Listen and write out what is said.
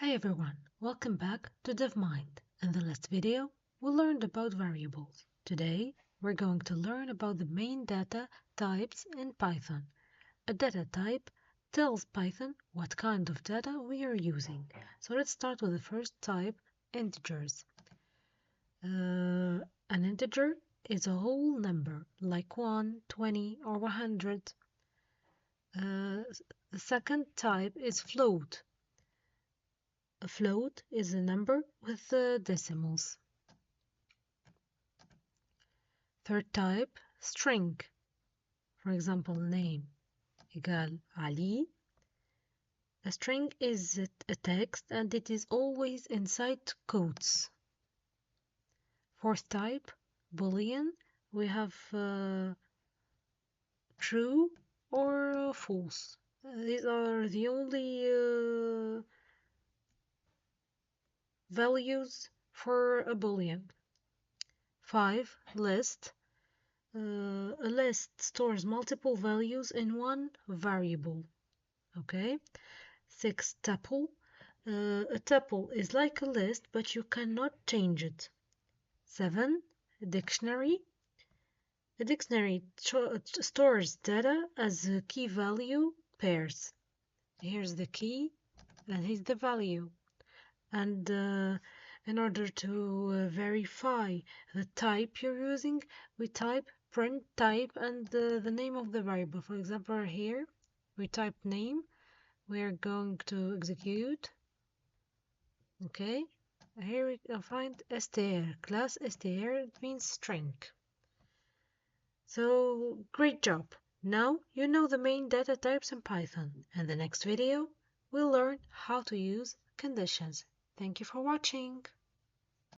Hey everyone, welcome back to DevMind. In the last video, we learned about variables. Today, we're going to learn about the main data types in Python. A data type tells Python what kind of data we are using. So let's start with the first type, integers. An integer is a whole number, like 1, 20, or 100. The second type is float. A float is a number with decimals. Third type, string. For example, name equal Ali. A string is a text and it is always inside quotes. Fourth type, Boolean. We have true or false. These are the only values for a Boolean. 5. List. A list stores multiple values in one variable. Okay. 6. Tuple. A tuple is like a list, but you cannot change it. 7. Dictionary. A dictionary stores data as a key value pairs. Here's the key and here's the value. And in order to verify the type you're using, we type print type and the name of the variable. For example, here we type name. We are going to execute. Okay, here we can find str, class str, it means string. So great job. Now you know the main data types in Python. In the next video, we'll learn how to use conditions. Thank you for watching.